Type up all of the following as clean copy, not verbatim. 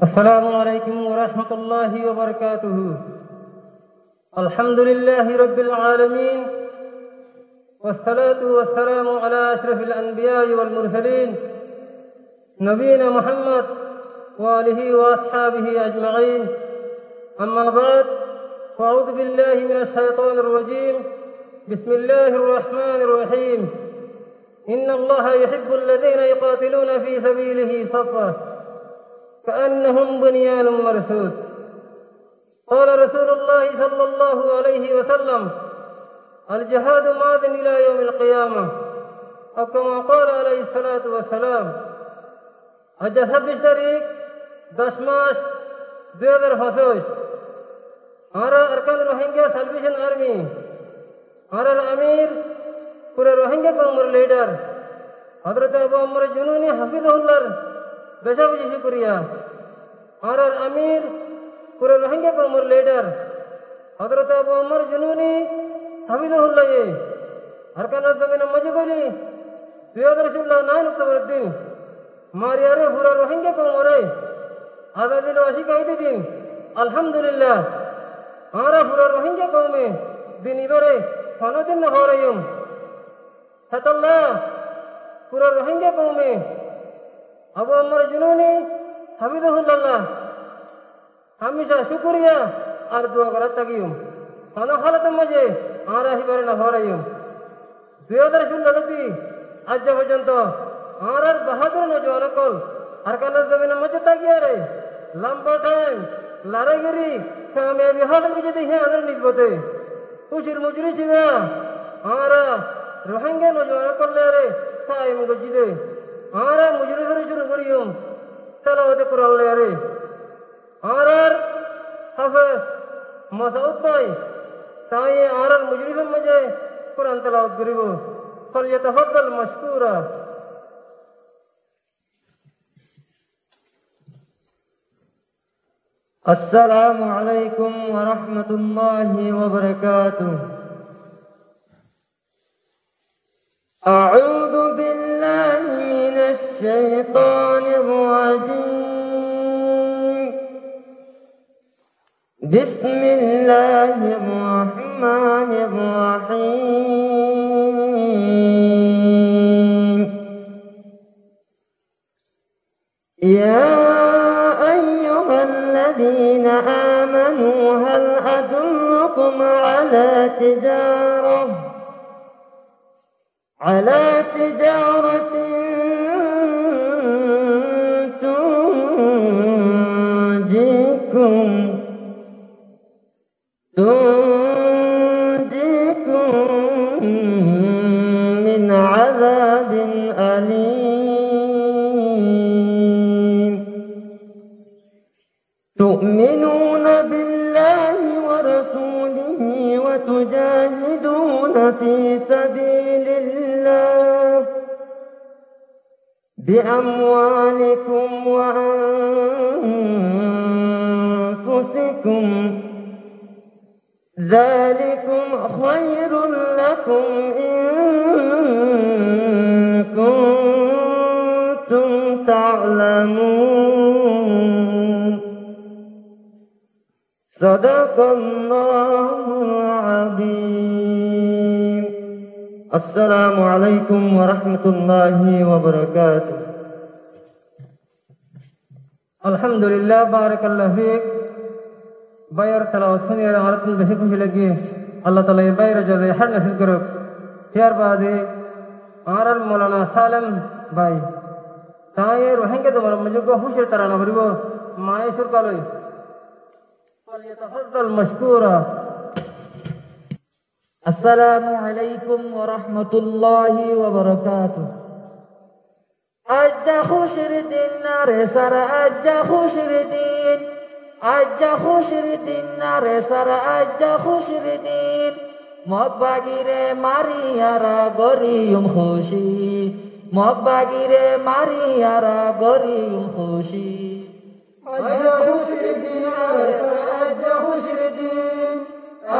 السلام عليكم ورحمة الله وبركاته. الحمد لله رب العالمين، والصلاة والسلام على أشرف الأنبياء والمرسلين نبينا محمد وآله وأصحابه أجمعين. أما بعد، فأعوذ بالله من الشيطان الرجيم. بسم الله الرحمن الرحيم. إن الله يحب الذين يقاتلون في سبيله صفا كأنهم بنيان مرصوص. قال رسول الله صلى الله عليه وسلم: الجهاد ماض إلى يوم القيامة، أو كما قال عليه الصلاة والسلام. আজ 26 তারিখ 10 মাস 2025 আমরা আরকান রোহিঙ্গা সালভেশন আর্মি আর আমির পুরো রোহিঙ্গা কওমের লিডার হযরত আবু আমর জুনুনি হাফিজাহুল্লাহর বেশাবেশি শুকরিয়া। আর আমির পুরো রোহিঙ্গা কওমের লিডার হযরত আবু আমর জুনুনি হাফিজাহুল্লাহ আরকানের জমিনে মজবুরি 2009 অক্টোবর দিন মারিয়ারে পুরো রোহিঙ্গা কওমরে আজাদিল ওয়াশিকাইদি দিন। আলহামদুলিল্লাহ আমরা পুরো রোহিঙ্গা কওমে দিন ইবারে সনদিন হরাইম হাতাল্লাহ পুরো রোহিঙ্গা কওমে আবু আমর জুনুনি হাফিজাহুল্লাহ হামেশা শুকরিয়া আর দোয়া করার থাকিম। কোন হালতের মাঝে আমরা হিবারে না হরাইম 2016 আজ পর্যন্ত আর বাহাদুর নজওয়ান কল আরকানের জমিনে মজে তাকিয়ারে লম্বা টাইম লড়াইগিরি কামিয়াবি হাসিল করে দেখে আমাদের নিকবতে খুশির মুজরি ছিল। আমরা রোহিঙ্গা নজওয়ান করলে রে কায়েম গজিদে আমরা মুজরি করে শুরু করিম তেলাওয়াতে কোরআন রে। আর হাফেজ মাসউদ ভাই তাই আর মুজরিমের মাঝে কোরআন তেলাওয়াত করিব। ফালইয়াতাফাদ্দাল মাশকুরা। السلام عليكم ورحمة الله وبركاته. أعوذ بالله من الشيطان الرجيم. بسم الله الرحمن الرحيم. يا الذين آمنوا هل أدلكم على تجارة تنجيكم من عذاب أليم. تؤمنون بالله ورسوله وتجاهدون في سبيل الله بأموالكم وأنفسكم، ذلكم خير لكم إن كنتم تعلمون. صدق الله العظيم. السلام عليكم ورحمة الله وبركاته. الحمد لله بارك الله فيك. باير تلاوت سني عرض بشي خوشی لگی. اللہ تعالی باير جزائے ہر نصیب کرو. تیار بعدے آرال مولانا سالم بائی تائیں روحنگے تو مجھے کو خوشی ترانا بریبو مائے سر کالوئی فليتفضل مشكورا. السلام عليكم ورحمة الله وبركاته. أجا خشر الدين نار سر أجا خشر الدين أجا خشر الدين نار سر أجا خشر الدين مقباگیره ماریارا گوریم خوشی مقباگیره ماریارا گوریم خوشی. أجا خشر الدين نار سر أجا خشر الدين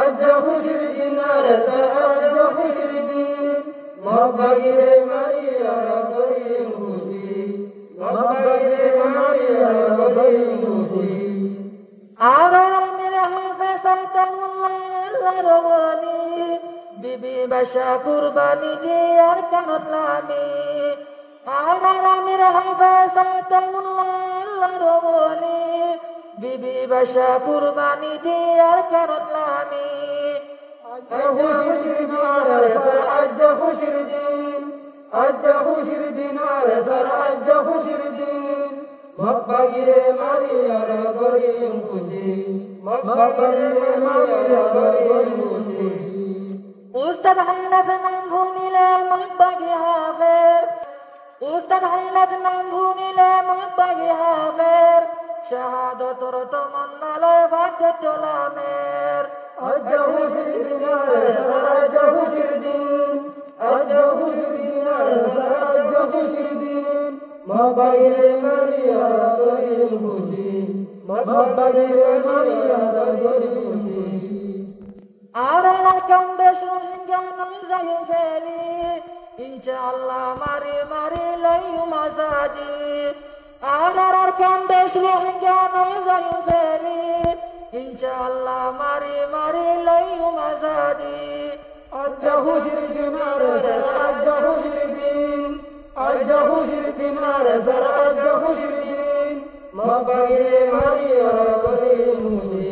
أجا خشر الدين نار سر أجا خشر الدين مقباگیره ماریارا گوریم خوشی مقباگیره ماریارا گوریم خوشی. খুশি আর আমির হাফেজাতুল্লাহ রওয়ানি বিবি বাশা কুরবানি দিয়ার কানত লামি আর আমির হাফেজাতুল্লাহ রওয়ানি বিবি বাশা কুরবানি দিয়ার কানত লামি খুশির দিন আজ খুশির দিন আর সর আজ খুশির দিন মক্কাগিরে মারিয়ার গরিম খুশি মক্কাগিরে মারিয়ার গরিম খুশি উস্তাদ হাইলাত নাম ভুনিলে মক্কাগি হাফের উস্তাদ হাইলাত নাম ভুনিলে মক্কাগি হাফের শাহাদতর তমন্না লয় ভাগ্য তোলামের আজ খুশির দিন আজ খুশির দিন আজ খুশির দিন আজ খুশির দিন মক্কাগিরে মারিয়ার গরিম খুশি মক্কাগিরে মারিয়ার গরিম খুশি আর কান্দে রোহিঙ্গা নজাই ফেলি ইনশাআল্লাহ মারি মারি লইউ মাজাদি আর কান্দে রোহিঙ্গা নজাই ফেলি ইনশাআল্লাহ মারি মারি লইউ মাজাদি আজ খুশির দিন আর আজ খুশির দিন আজ খুশির দিন আর আজ খুশির দিন মক্কাগিরে মারিয়ার গরিম খুশি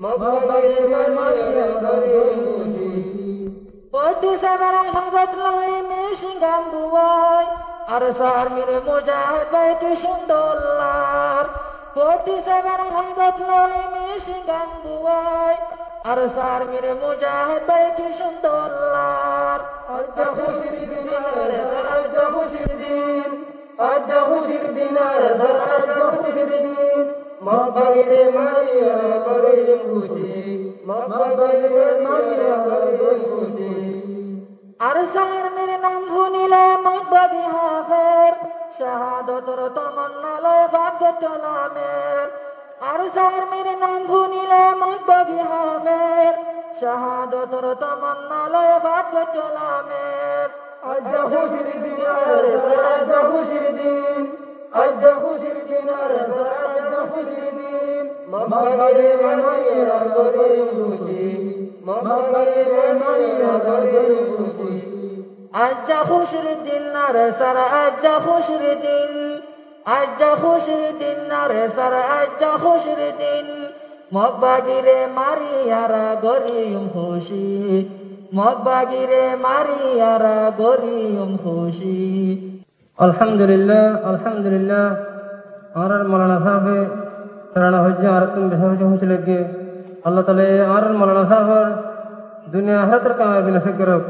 মক্কাগিরে মারিয়ার গরিম খুশি পটু সাবার হযরত লাই মিশিঙ্গাম বুয়াই আর সার মিরে মুজাহিদ বাইতে সুন্দরলার পটু সাবার হযরত লাই মিশিঙ্গাম বুয়াই আর সার মিরে মুজাহিদ বাইতে সুন্দরলার আজ খুশির দিন আজ খুশির দিন আজ খুশির দিন আজ খুশির দিন মক্কাগিরে মারিয়ার গরিম খুশি মক্কাগিরে মারিয়ার গরিম খুশি আর সার মেরে নাম ভুনিলে মক্কাগি হাফের শাহাদতর তমন্না লয় ভাগ্য তোলামের আর সার মেরে নাম ভুনিলে মক্কাগি হাফের শাহাদতর তমন্না লয় ভাগ্য তোলামের আজ খুশির দিন আজ খুশির দিন আজ খুশির দিন আজ খুশির দিন মক্কাগিরে মারিয়ার গরিম খুশি মক্কাগিরে মারিয়ার গরিম খুশি আজ খুশির দিন আর সার আজ খুশির দিন আজ খুশির দিন আর সার আজ খুশির দিন মক্কাগিরে মারিয়ার গরিম খুশি মক্কাগিরে মারিয়ার গরিম খুশি আলহামদুলিল্লাহ আর মৌলানা সাহেব সারানা হজ্জে আর তুমি বেশি খুশি লাগে আল্লাহ তাআলা আর মৌলানা সাহেব দুনিয়া আখিরাতের কামাই বিনাশ করুক।